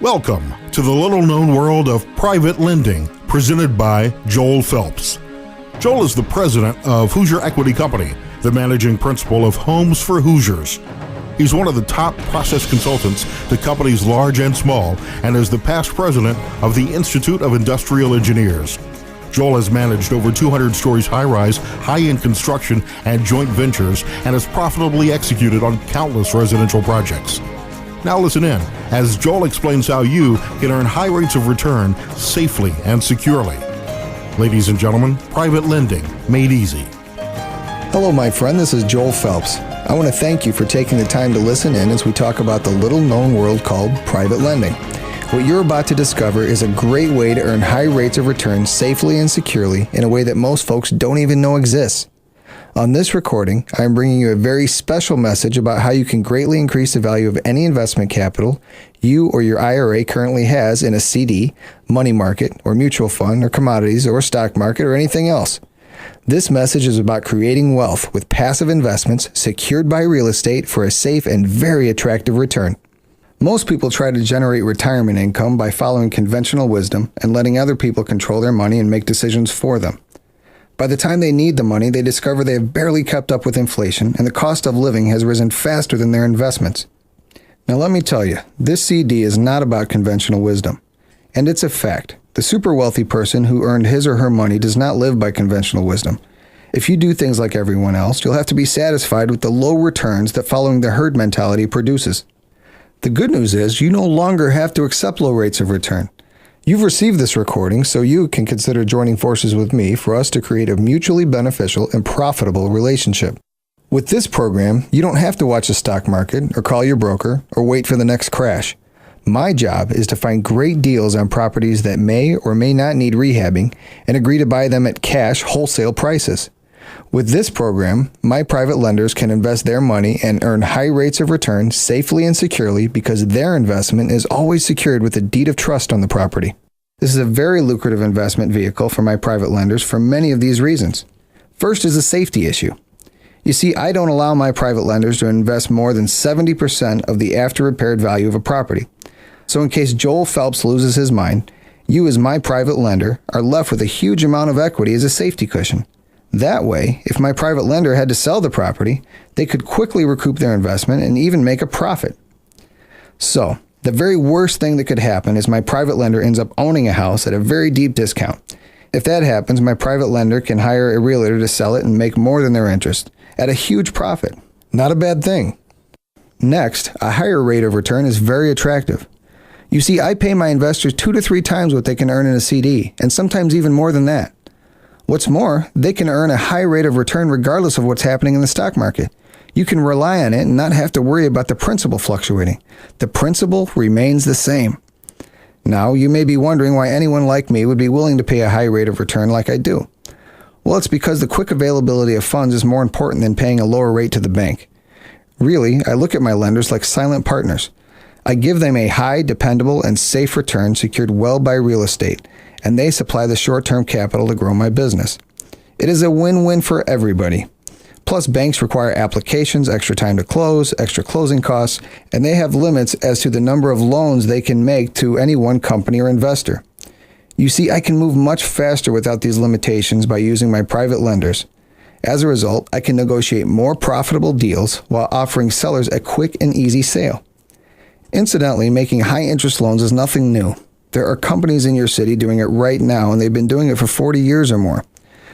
Welcome to the little-known world of private lending, presented by Joel Phelps. Joel is the president of Hoosier Equity Company, the managing principal of Homes for Hoosiers. He's one of the top process consultants to companies large and small, and is the past president of the Institute of Industrial Engineers. Joel has managed over 200 stories high-rise, high-end construction, and joint ventures, and has profitably executed on countless residential projects. Now listen in as Joel explains how you can earn high rates of return safely and securely. Ladies and gentlemen, private lending made easy. Hello, my friend. This is Joel Phelps. I want to thank you for taking the time to listen in as we talk about the little-known world called private lending. What you're about to discover is a great way to earn high rates of return safely and securely in a way that most folks don't even know exists. On this recording, I am bringing you a very special message about how you can greatly increase the value of any investment capital you or your IRA currently has in a CD, money market, or mutual fund, or commodities, or stock market, or anything else. This message is about creating wealth with passive investments secured by real estate for a safe and very attractive return. Most people try to generate retirement income by following conventional wisdom and letting other people control their money and make decisions for them. By the time they need the money, they discover they have barely kept up with inflation, and the cost of living has risen faster than their investments. Now let me tell you, this CD is not about conventional wisdom. And it's a fact. The super wealthy person who earned his or her money does not live by conventional wisdom. If you do things like everyone else, you'll have to be satisfied with the low returns that following the herd mentality produces. The good news is you no longer have to accept low rates of return. You've received this recording, so you can consider joining forces with me for us to create a mutually beneficial and profitable relationship. With this program, you don't have to watch the stock market or call your broker or wait for the next crash. My job is to find great deals on properties that may or may not need rehabbing and agree to buy them at cash wholesale prices. With this program, my private lenders can invest their money and earn high rates of return safely and securely because their investment is always secured with a deed of trust on the property. This is a very lucrative investment vehicle for my private lenders for many of these reasons. First is a safety issue. You see, I don't allow my private lenders to invest more than 70% of the after-repaired value of a property. So in case Joel Phelps loses his mind, you as my private lender are left with a huge amount of equity as a safety cushion. That way, if my private lender had to sell the property, they could quickly recoup their investment and even make a profit. So, the very worst thing that could happen is my private lender ends up owning a house at a very deep discount. If that happens, my private lender can hire a realtor to sell it and make more than their interest at a huge profit. Not a bad thing. Next, a higher rate of return is very attractive. You see, I pay my investors 2 to 3 times what they can earn in a CD, and sometimes even more than that. What's more, they can earn a high rate of return regardless of what's happening in the stock market. You can rely on it and not have to worry about the principal fluctuating. The principal remains the same. Now, you may be wondering why anyone like me would be willing to pay a high rate of return like I do. Well, it's because the quick availability of funds is more important than paying a lower rate to the bank. Really, I look at my lenders like silent partners. I give them a high, dependable, and safe return secured well by real estate, and they supply the short-term capital to grow my business. It is a win-win for everybody. Plus, banks require applications, extra time to close, extra closing costs, and they have limits as to the number of loans they can make to any one company or investor. You see, I can move much faster without these limitations by using my private lenders. As a result, I can negotiate more profitable deals while offering sellers a quick and easy sale. Incidentally, making high-interest loans is nothing new. There are companies in your city doing it right now, and they've been doing it for 40 years or more.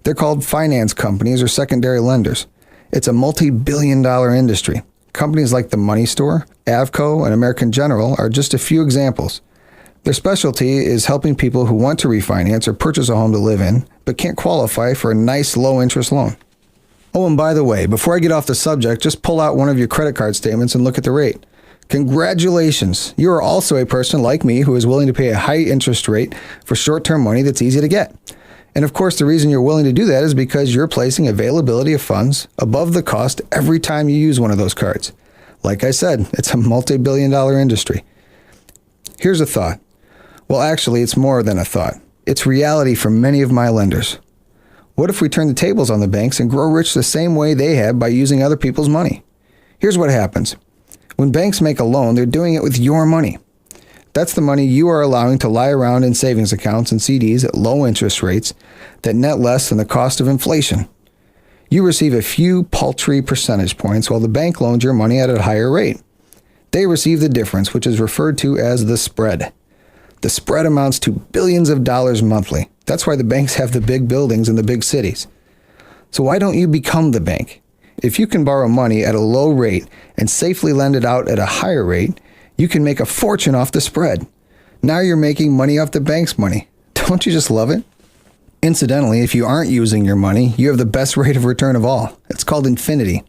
They're called finance companies or secondary lenders. It's a multi-billion-dollar industry. Companies like The Money Store, Avco, and American General are just a few examples. Their specialty is helping people who want to refinance or purchase a home to live in, but can't qualify for a nice low-interest loan. Oh, and by the way, before I get off the subject, just pull out one of your credit card statements and look at the rate. Congratulations! You are also a person like me who is willing to pay a high interest rate for short-term money that's easy to get. And of course, the reason you're willing to do that is because you're placing availability of funds above the cost every time you use one of those cards. Like I said, it's a multi-billion-dollar industry. Here's a thought. Well, actually, it's more than a thought. It's reality for many of my lenders. What if we turn the tables on the banks and grow rich the same way they have by using other people's money? Here's what happens. When banks make a loan, they're doing it with your money. That's the money you are allowing to lie around in savings accounts and CDs at low interest rates that net less than the cost of inflation. You receive a few paltry percentage points while the bank loans your money at a higher rate. They receive the difference, which is referred to as the spread. The spread amounts to billions of dollars monthly. That's why the banks have the big buildings in the big cities. So why don't you become the bank? If you can borrow money at a low rate and safely lend it out at a higher rate, you can make a fortune off the spread. Now you're making money off the bank's money. Don't you just love it? Incidentally, if you aren't using your money, you have the best rate of return of all. It's called infinity.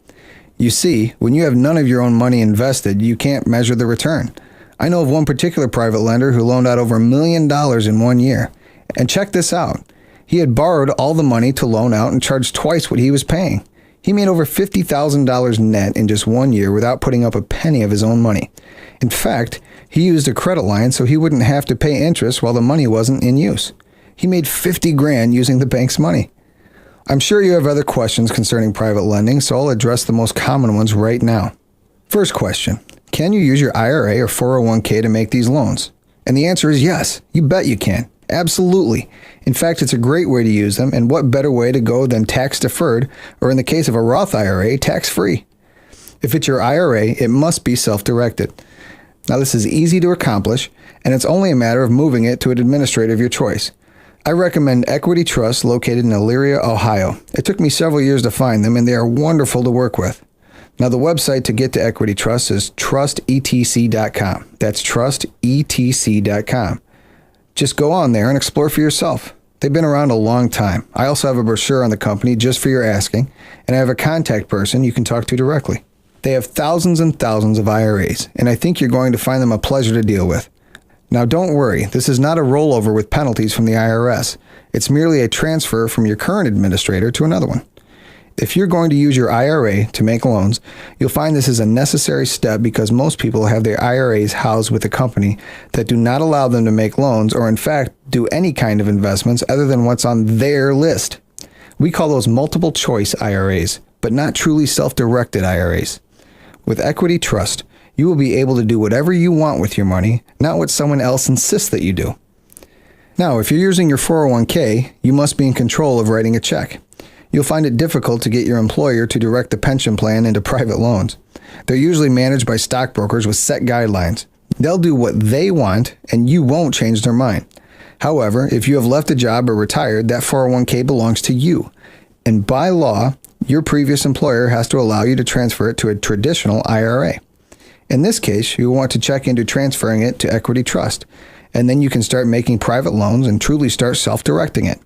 You see, when you have none of your own money invested, you can't measure the return. I know of one particular private lender who loaned out over $1 million in 1 year. And check this out. He had borrowed all the money to loan out and charged twice what he was paying. He made over $50,000 net in just 1 year without putting up a penny of his own money. In fact, he used a credit line so he wouldn't have to pay interest while the money wasn't in use. He made $50,000 using the bank's money. I'm sure you have other questions concerning private lending, so I'll address the most common ones right now. First question, can you use your IRA or 401k to make these loans? And the answer is yes, you bet you can. Absolutely. In fact, it's a great way to use them, and what better way to go than tax-deferred, or in the case of a Roth IRA, tax-free. If it's your IRA, it must be self-directed. Now, this is easy to accomplish, and it's only a matter of moving it to an administrator of your choice. I recommend Equity Trust located in Elyria, Ohio. It took me several years to find them, and they are wonderful to work with. Now, the website to get to Equity Trust is trustetc.com. That's trustetc.com. Just go on there and explore for yourself. They've been around a long time. I also have a brochure on the company just for your asking, and I have a contact person you can talk to directly. They have thousands and thousands of IRAs, and I think you're going to find them a pleasure to deal with. Now, don't worry. This is not a rollover with penalties from the IRS. It's merely a transfer from your current administrator to another one. If you're going to use your IRA to make loans, you'll find this is a necessary step because most people have their IRAs housed with a company that do not allow them to make loans or, in fact, do any kind of investments other than what's on their list. We call those multiple choice IRAs, but not truly self-directed IRAs. With Equity Trust, you will be able to do whatever you want with your money, not what someone else insists that you do. Now, if you're using your 401k, you must be in control of writing a check. You'll find it difficult to get your employer to direct the pension plan into private loans. They're usually managed by stockbrokers with set guidelines. They'll do what they want, and you won't change their mind. However, if you have left a job or retired, that 401k belongs to you. And by law, your previous employer has to allow you to transfer it to a traditional IRA. In this case, you want to check into transferring it to Equity Trust, and then you can start making private loans and truly start self-directing it.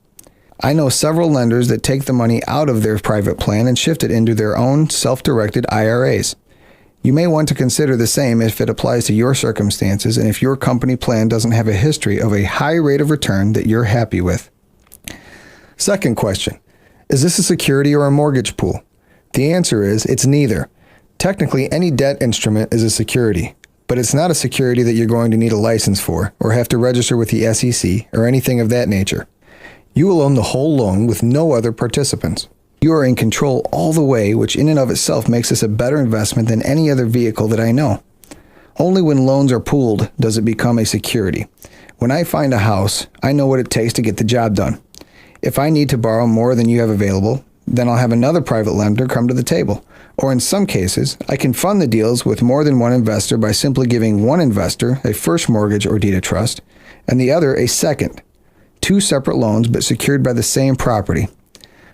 I know several lenders that take the money out of their private plan and shift it into their own self-directed IRAs. You may want to consider the same if it applies to your circumstances and if your company plan doesn't have a history of a high rate of return that you're happy with. Second question, is this a security or a mortgage pool? The answer is it's neither. Technically, any debt instrument is a security, but it's not a security that you're going to need a license for or have to register with the SEC or anything of that nature. You will own the whole loan with no other participants. You are in control all the way, which in and of itself makes this a better investment than any other vehicle that I know. Only when loans are pooled does it become a security. When I find a house, I know what it takes to get the job done. If I need to borrow more than you have available, then I'll have another private lender come to the table. Or in some cases, I can fund the deals with more than one investor by simply giving one investor a first mortgage or deed of trust and the other a second. Two separate loans but secured by the same property.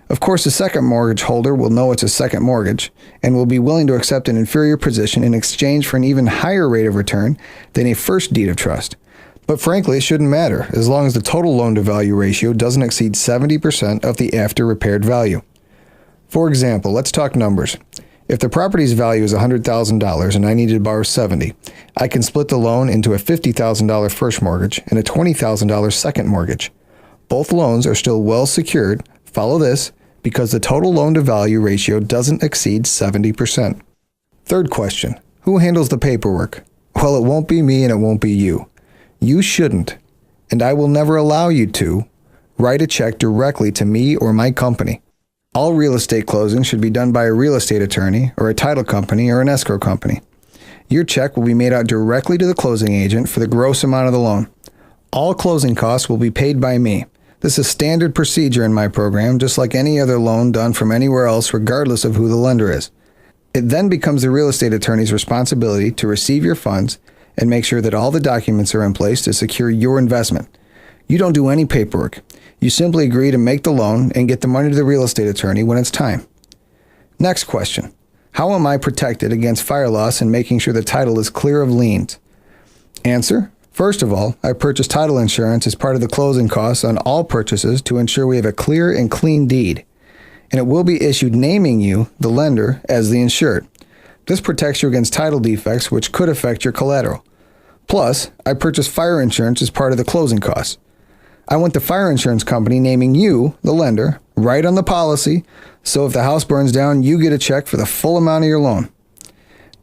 Of course, the second mortgage holder will know it's a second mortgage and will be willing to accept an inferior position in exchange for an even higher rate of return than a first deed of trust. But frankly, it shouldn't matter as long as the total loan-to-value ratio doesn't exceed 70% of the after-repaired value. For example, let's talk numbers. If the property's value is $100,000 and I need to borrow $70,000, I can split the loan into a $50,000 first mortgage and a $20,000 second mortgage. Both loans are still well secured, follow this, because the total loan-to-value ratio doesn't exceed 70%. Third question, who handles the paperwork? Well, it won't be me and it won't be you. You shouldn't, and I will never allow you to, write a check directly to me or my company. All real estate closings should be done by a real estate attorney or a title company or an escrow company. Your check will be made out directly to the closing agent for the gross amount of the loan. All closing costs will be paid by me. This is standard procedure in my program, just like any other loan done from anywhere else, regardless of who the lender is. It then becomes the real estate attorney's responsibility to receive your funds and make sure that all the documents are in place to secure your investment. You don't do any paperwork. You simply agree to make the loan and get the money to the real estate attorney when it's time. Next question. How am I protected against fire loss and making sure the title is clear of liens? Answer. First of all, I purchase title insurance as part of the closing costs on all purchases to ensure we have a clear and clean deed. And it will be issued naming you, the lender, as the insured. This protects you against title defects which could affect your collateral. Plus, I purchase fire insurance as part of the closing costs. I want the fire insurance company naming you, the lender, right on the policy, so if the house burns down, you get a check for the full amount of your loan.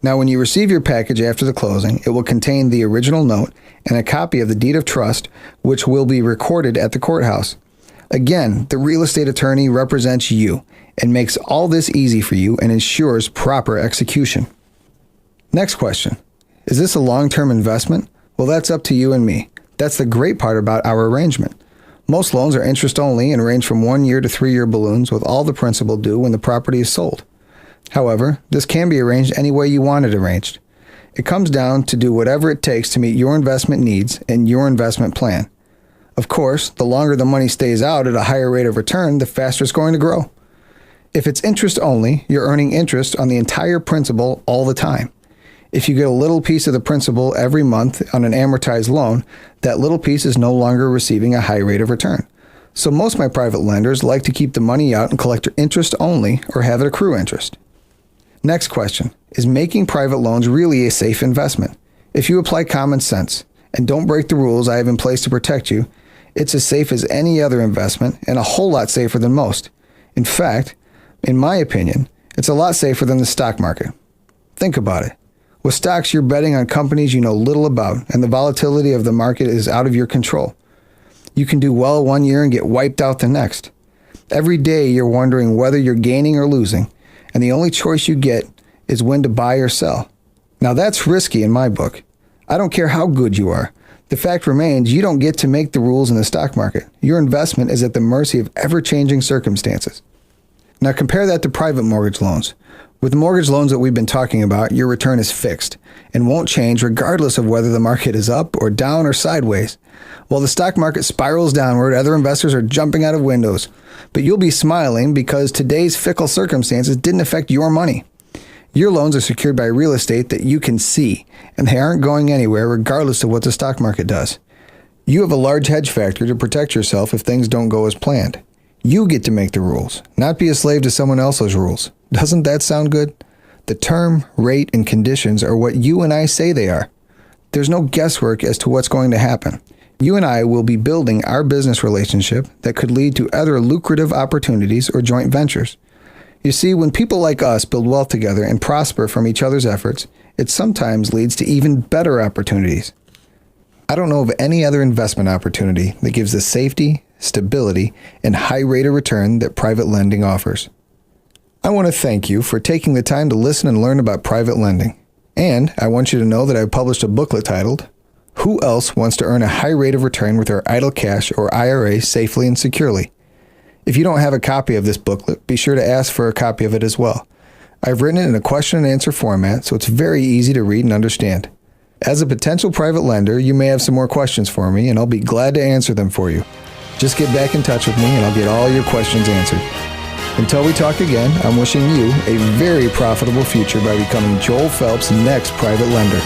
Now, when you receive your package after the closing, it will contain the original note and a copy of the deed of trust, which will be recorded at the courthouse. Again, the real estate attorney represents you and makes all this easy for you and ensures proper execution. Next question. Is this a long-term investment? Well, that's up to you and me. That's the great part about our arrangement. Most loans are interest only and range from 1 year to 3-year balloons with all the principal due when the property is sold. However, this can be arranged any way you want it arranged. It comes down to do whatever it takes to meet your investment needs and your investment plan. Of course, the longer the money stays out at a higher rate of return, the faster it's going to grow. If it's interest only, you're earning interest on the entire principal all the time. If you get a little piece of the principal every month on an amortized loan, that little piece is no longer receiving a high rate of return. So most of my private lenders like to keep the money out and collect their interest only or have it accrue interest. Next question. Is making private loans really a safe investment? If you apply common sense and don't break the rules I have in place to protect you, it's as safe as any other investment and a whole lot safer than most. In fact, in my opinion, it's a lot safer than the stock market. Think about it. With stocks, you're betting on companies you know little about, and the volatility of the market is out of your control. You can do well 1 year and get wiped out the next. Every day you're wondering whether you're gaining or losing, and the only choice you get is when to buy or sell. Now that's risky in my book. I don't care how good you are. The fact remains you don't get to make the rules in the stock market. Your investment is at the mercy of ever-changing circumstances. Now compare that to private mortgage loans. With the mortgage loans that we've been talking about, your return is fixed and won't change regardless of whether the market is up or down or sideways. While the stock market spirals downward, other investors are jumping out of windows. But you'll be smiling because today's fickle circumstances didn't affect your money. Your loans are secured by real estate that you can see, and they aren't going anywhere regardless of what the stock market does. You have a large hedge factor to protect yourself if things don't go as planned. You get to make the rules, not be a slave to someone else's rules. Doesn't that sound good? The term, rate, and conditions are what you and I say they are. There's no guesswork as to what's going to happen. You and I will be building our business relationship that could lead to other lucrative opportunities or joint ventures. You see, when people like us build wealth together and prosper from each other's efforts, it sometimes leads to even better opportunities. I don't know of any other investment opportunity that gives the safety, stability, and high rate of return that private lending offers. I want to thank you for taking the time to listen and learn about private lending. And I want you to know that I published a booklet titled, Who Else Wants to Earn a High Rate of Return with Their Idle Cash or IRA Safely and Securely? If you don't have a copy of this booklet, be sure to ask for a copy of it as well. I've written it in a question and answer format, so it's very easy to read and understand. As a potential private lender, you may have some more questions for me, and I'll be glad to answer them for you. Just get back in touch with me, and I'll get all your questions answered. Until we talk again, I'm wishing you a very profitable future by becoming Joel Phelps' next private lender.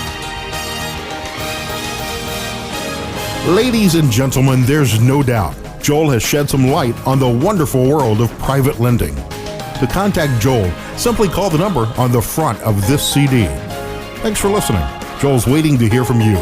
Ladies and gentlemen, there's no doubt Joel has shed some light on the wonderful world of private lending. To contact Joel, simply call the number on the front of this CD. Thanks for listening. Joel's waiting to hear from you.